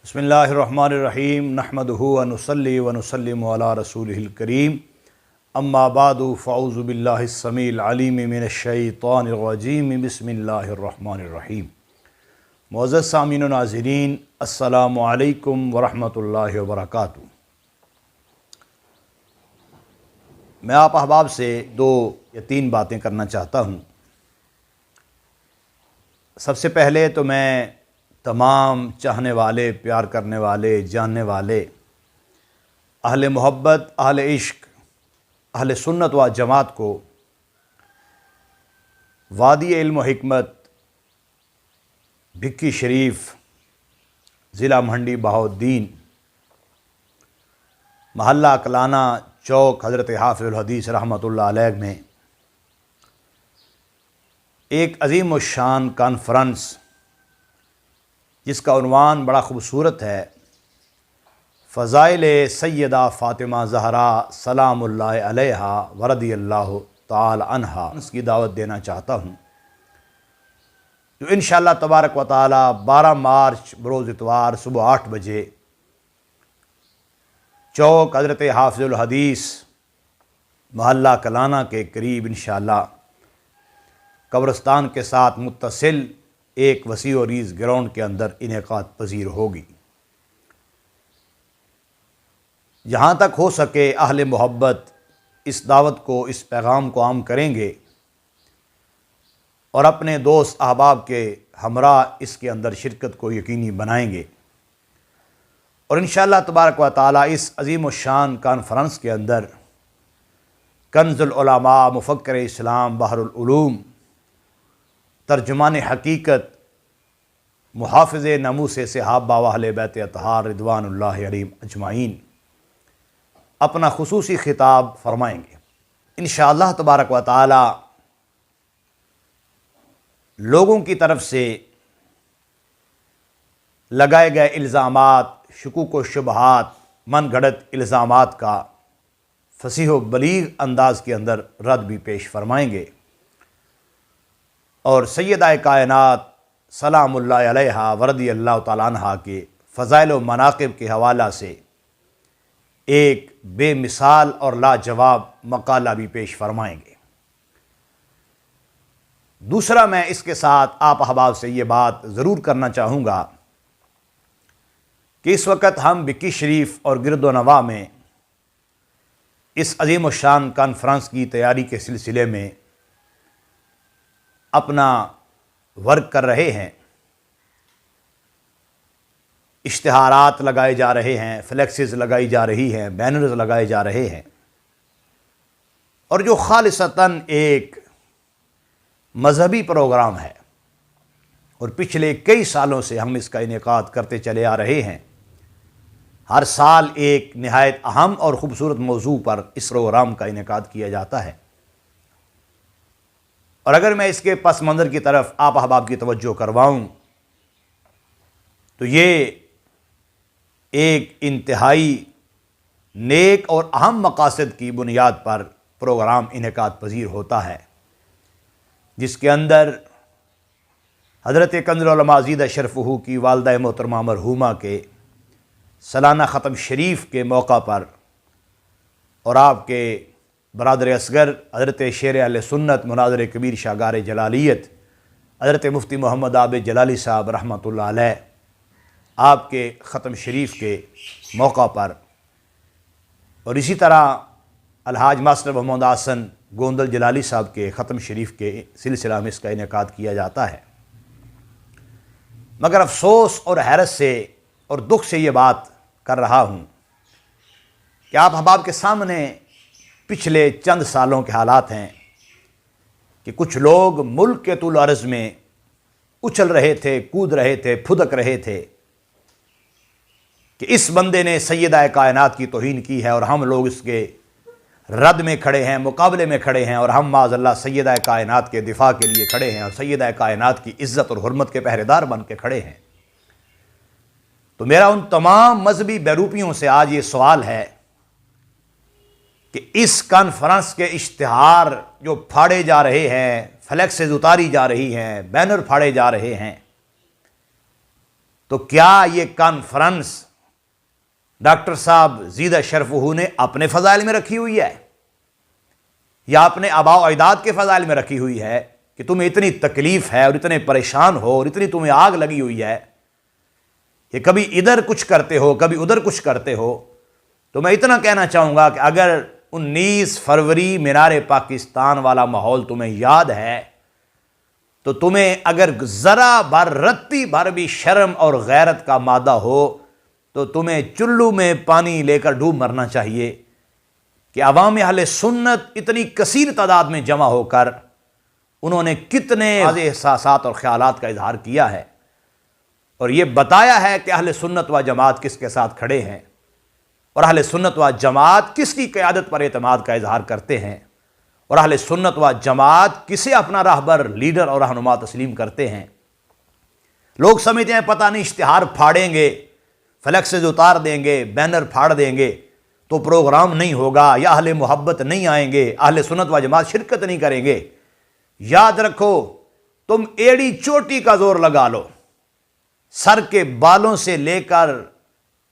بسم اللہ الرحمن الرحیم نحمدہ ونصلی ونسلم علی رسولہ الکریم اما بعد فاعوذ باللہ السمیع العلیم من الشیطان الرجیم بسم اللہ الرحمن الرحیم۔ معزز سامعین و ناظرین، السلام علیکم ورحمۃ اللہ وبرکاتہ۔ میں آپ احباب سے دو یا تین باتیں کرنا چاہتا ہوں۔ سب سے پہلے تو میں تمام چاہنے والے، پیار کرنے والے، جاننے والے، اہل محبت، اہل عشق، اہل سنت و جماعت کو وادی علم و حکمت، بھکی شریف، ضلع منڈی بہاؤالدین، محلہ اکلانہ چوک، حضرت حافظ الحدیث رحمۃ اللہ علیہ میں ایک عظیم الشان کانفرنس جس کا عنوان بڑا خوبصورت ہے، فضائل سیدہ فاطمہ زہرا سلام اللہ علیہا ورضی اللہ تعالی عنہا، اس کی دعوت دینا چاہتا ہوں، جو انشاءاللہ تبارک و تعالی 12 مارچ بروز اتوار صبح 8 بجے چوک حضرت حافظ الحدیث محلہ کلانہ کے قریب انشاءاللہ قبرستان کے ساتھ متصل ایک وسیع و ریز گراؤنڈ کے اندر انعقاد پذیر ہوگی۔ جہاں تک ہو سکے اہل محبت اس دعوت کو، اس پیغام کو عام کریں گے اور اپنے دوست احباب کے ہمراہ اس کے اندر شرکت کو یقینی بنائیں گے، اور انشاءاللہ تبارک و تعالی اس عظیم الشان کانفرنس کے اندر کنز العلماء، مفکر اسلام، بحر العلوم، ترجمان حقیقت، محافظ ناموس صحابہ و اہل بیت اطہار رضوان اللہ علیہم اجمعین اپنا خصوصی خطاب فرمائیں گے۔ انشاءاللہ تبارک و تعالی لوگوں کی طرف سے لگائے گئے الزامات، شکوک و شبہات، من گھڑت الزامات کا فصیح و بلیغ انداز کے اندر رد بھی پیش فرمائیں گے، اور سیدہ کائنات سلام اللہ علیہا ورضی اللہ تعالیٰ عنہا کے فضائل و مناقب کے حوالہ سے ایک بے مثال اور لاجواب مقالہ بھی پیش فرمائیں گے۔ دوسرا، میں اس کے ساتھ آپ احباب سے یہ بات ضرور کرنا چاہوں گا کہ اس وقت ہم بھکی شریف اور گرد و نواح میں اس عظیم الشان کانفرنس کی تیاری کے سلسلے میں اپنا ورک کر رہے ہیں، اشتہارات لگائے جا رہے ہیں، فلیکسز لگائی جا رہی ہیں، بینرز لگائے جا رہے ہیں، اور جو خالصتاً ایک مذہبی پروگرام ہے، اور پچھلے کئی سالوں سے ہم اس کا انعقاد کرتے چلے آ رہے ہیں۔ ہر سال ایک نہایت اہم اور خوبصورت موضوع پر اس پروگرام کا انعقاد کیا جاتا ہے، اور اگر میں اس کے پس منظر کی طرف آپ احباب کی توجہ کرواؤں تو یہ ایک انتہائی نیک اور اہم مقاصد کی بنیاد پر پروگرام انعقاد پذیر ہوتا ہے، جس کے اندر حضرت کنز العلماء زیدہ شرفہ کی والدہ محترمہ مرحومہ کے سالانہ ختم شریف کے موقع پر، اور آپ کے برادر اصغر حضرت شیر اہل سنت مناظر کبیر شاہگار جلالیت حضرت مفتی محمد عابد جلالی صاحب رحمۃ اللہ علیہ، آپ کے ختم شریف کے موقع پر، اور اسی طرح الحاج ماسٹر محمد حسن گوندل جلالی صاحب کے ختم شریف کے سلسلہ میں اس کا انعقاد کیا جاتا ہے۔ مگر افسوس اور حیرت سے اور دکھ سے یہ بات کر رہا ہوں کہ آپ احباب کے سامنے پچھلے چند سالوں کے حالات ہیں کہ کچھ لوگ ملک کے طول و عرض میں اچھل رہے تھے، کود رہے تھے، پھدک رہے تھے کہ اس بندے نے سیدہ کائنات کی توہین کی ہے، اور ہم لوگ اس کے رد میں کھڑے ہیں، مقابلے میں کھڑے ہیں، اور ہم معاذ اللہ سیدہ کائنات کے دفاع کے لیے کھڑے ہیں، اور سیدہ کائنات کی عزت اور حرمت کے پہرے دار بن کے کھڑے ہیں۔ تو میرا ان تمام مذہبی بیروپیوں سے آج یہ سوال ہے کہ اس کانفرنس کے اشتہار جو پھاڑے جا رہے ہیں، فلیکسز اتاری جا رہی ہیں، بینر پھاڑے جا رہے ہیں، تو کیا یہ کانفرنس ڈاکٹر صاحب زیدہ شرفہ نے اپنے فضائل میں رکھی ہوئی ہے یا اپنے آباء و اجداد کے فضائل میں رکھی ہوئی ہے کہ تمہیں اتنی تکلیف ہے اور اتنے پریشان ہو اور اتنی تمہیں آگ لگی ہوئی ہے کہ کبھی ادھر کچھ کرتے ہو کبھی ادھر کچھ کرتے ہو؟ تو میں اتنا کہنا چاہوں گا کہ اگر 19 فروری مینار پاکستان والا ماحول تمہیں یاد ہے تو تمہیں اگر ذرا بھر رتی بھر بھی شرم اور غیرت کا مادہ ہو تو تمہیں چلو میں پانی لے کر ڈوب مرنا چاہیے کہ عوام اہل سنت اتنی کثیر تعداد میں جمع ہو کر انہوں نے کتنے واضح احساسات اور خیالات کا اظہار کیا ہے اور یہ بتایا ہے کہ اہل سنت و جماعت کس کے ساتھ کھڑے ہیں اور اہل سنت و جماعت کس کی قیادت پر اعتماد کا اظہار کرتے ہیں اور اہل سنت و جماعت کسے اپنا راہبر لیڈر اور رہنما تسلیم کرتے ہیں۔ لوگ سمجھتے ہیں پتہ نہیں اشتہار پھاڑیں گے، فلیکسز اتار دیں گے، بینر پھاڑ دیں گے تو پروگرام نہیں ہوگا یا اہل محبت نہیں آئیں گے، اہل سنت و جماعت شرکت نہیں کریں گے۔ یاد رکھو، تم ایڑی چوٹی کا زور لگا لو، سر کے بالوں سے لے کر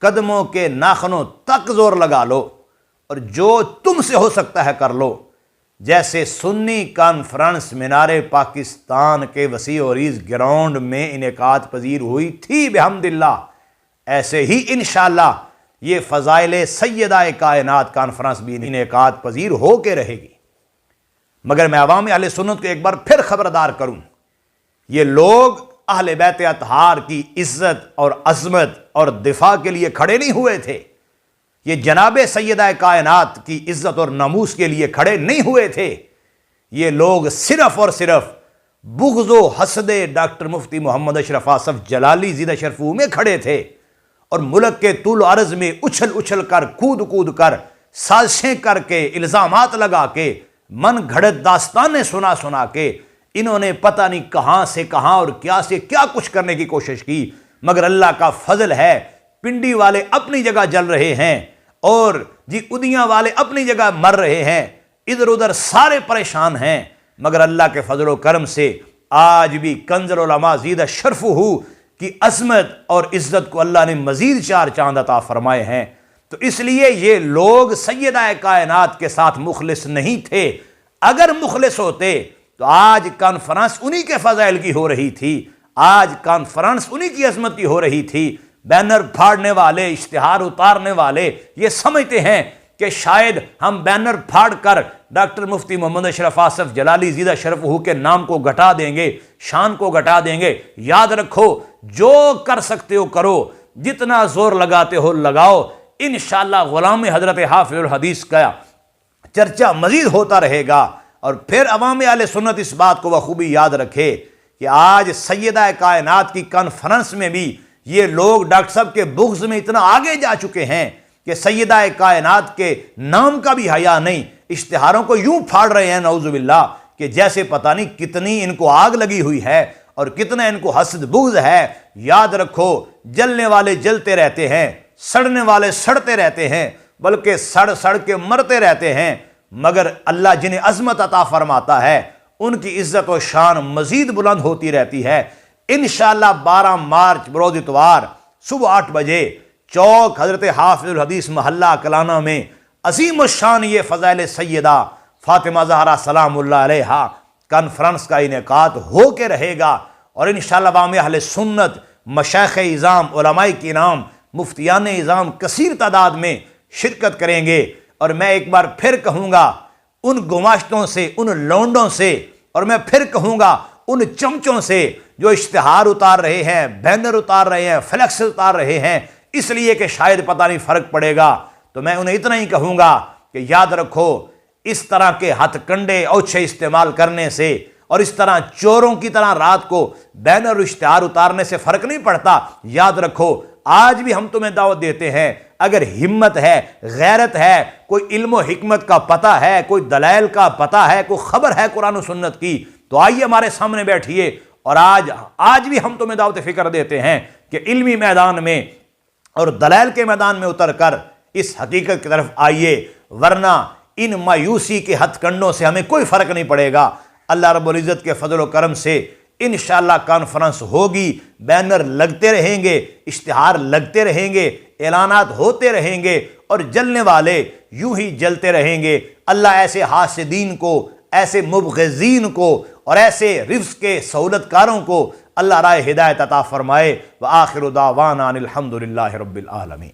قدموں کے ناخنوں تک زور لگا لو اور جو تم سے ہو سکتا ہے کر لو۔ جیسے سنی کانفرنس مینار پاکستان کے وسیع و عریض گراؤنڈ میں انعقاد پذیر ہوئی تھی بحمداللہ، ایسے ہی انشاءاللہ یہ فضائل سیدہ کائنات کانفرنس بھی انعقاد پذیر ہو کے رہے گی۔ مگر میں عوام اہل سنت کو ایک بار پھر خبردار کروں، یہ لوگ اہل بیت اطہار کی عزت اور عظمت اور دفاع کے لیے کھڑے نہیں ہوئے تھے، یہ جناب سیدہ کائنات کی عزت اور ناموس کے لیے کھڑے نہیں ہوئے تھے، یہ لوگ صرف اور صرف بغض و حسد ڈاکٹر مفتی محمد اشرف آصف جلالی زیدہ شرفہ میں کھڑے تھے اور ملک کے طول و عرض میں اچھل اچھل کر کود کر سازشیں کر کے الزامات لگا کے من گھڑت داستانیں سنا کے انہوں نے پتہ نہیں کہاں سے کہاں اور کیا سے کیا کچھ کرنے کی کوشش کی، مگر اللہ کا فضل ہے پنڈی والے اپنی جگہ جل رہے ہیں اور ادیاں والے اپنی جگہ مر رہے ہیں، ادھر ادھر سارے پریشان ہیں، مگر اللہ کے فضل و کرم سے آج بھی کنز العلماء زیدہ شرفہ کی عظمت اور عزت کو اللہ نے مزید 4 چاند عطا فرمائے ہیں۔ تو اس لیے یہ لوگ سیدہ کائنات کے ساتھ مخلص نہیں تھے، اگر مخلص ہوتے تو آج کانفرنس انہی کے فضائل کی ہو رہی تھی، آج کانفرنس انہی کی عظمت کی ہو رہی تھی۔ بینر پھاڑنے والے، اشتہار اتارنے والے یہ سمجھتے ہیں کہ شاید ہم بینر پھاڑ کر ڈاکٹر مفتی محمد اشرف آصف جلالی زیدہ شرفہ کے نام کو گھٹا دیں گے، شان کو گھٹا دیں گے۔ یاد رکھو، جو کر سکتے ہو کرو، جتنا زور لگاتے ہو لگاؤ، انشاءاللہ غلام حضرت حافظ الحدیث کا چرچا مزید ہوتا رہے گا۔ اور پھر عوام اہل سنت اس بات کو بخوبی یاد رکھے کہ آج سیدہ کائنات کی کانفرنس میں بھی یہ لوگ ڈاکٹر صاحب کے بغض میں اتنا آگے جا چکے ہیں کہ سیدہ کائنات کے نام کا بھی حیا نہیں، اشتہاروں کو یوں پھاڑ رہے ہیں نعوذ باللہ کہ جیسے پتہ نہیں کتنی ان کو آگ لگی ہوئی ہے اور کتنا ان کو حسد بغض ہے۔ یاد رکھو، جلنے والے جلتے رہتے ہیں، سڑنے والے سڑتے رہتے ہیں، بلکہ سڑ کے مرتے رہتے ہیں، مگر اللہ جنہیں عظمت عطا فرماتا ہے ان کی عزت و شان مزید بلند ہوتی رہتی ہے۔ انشاءاللہ 12 مارچ بروز اتوار صبح 8 بجے چوک حضرت حافظ الحدیث محلہ اکلانہ میں عظیم الشان یہ فضائل سیدہ فاطمہ زہرا سلام اللہ علیہا کانفرنس کا انعقاد ہو کے رہے گا، اور انشاءاللہ عوام اہل سنت، مشائخ اعظام، علماء کرام، مفتیان اعظام کثیر تعداد میں شرکت کریں گے۔ اور میں ایک بار پھر کہوں گا ان گماشتوں سے، ان لونڈوں سے، اور میں پھر کہوں گا ان چمچوں سے جو اشتہار اتار رہے ہیں، بینر اتار رہے ہیں، فلیکس اتار رہے ہیں اس لیے کہ شاید پتہ نہیں فرق پڑے گا، تو میں انہیں اتنا ہی کہوں گا کہ یاد رکھو، اس طرح کے ہتھ کنڈے اوچھے استعمال کرنے سے اور اس طرح چوروں کی طرح رات کو بینر و اشتہار اتارنے سے فرق نہیں پڑتا۔ یاد رکھو، آج بھی ہم تمہیں دعوت دیتے ہیں، اگر ہمت ہے، غیرت ہے، کوئی علم و حکمت کا پتہ ہے، کوئی دلائل کا پتہ ہے، کوئی خبر ہے قرآن و سنت کی، تو آئیے ہمارے سامنے بیٹھیے۔ اور آج بھی ہم تمہیں دعوت فکر دیتے ہیں کہ علمی میدان میں اور دلائل کے میدان میں اتر کر اس حقیقت کی طرف آئیے، ورنہ ان مایوسی کے ہتھ کنڈوں سے ہمیں کوئی فرق نہیں پڑے گا۔ اللہ رب العزت کے فضل و کرم سے انشاءاللہ کانفرنس ہوگی، بینر لگتے رہیں گے، اشتہار لگتے رہیں گے، اعلانات ہوتے رہیں گے، اور جلنے والے یوں ہی جلتے رہیں گے۔ اللہ ایسے حاسدین کو، ایسے مبغضین کو، اور ایسے رزق کے سہولت کاروں کو اللہ راہ ہدایت عطا فرمائے۔ وآخر دعوانا ان الحمد للہ رب العالمین۔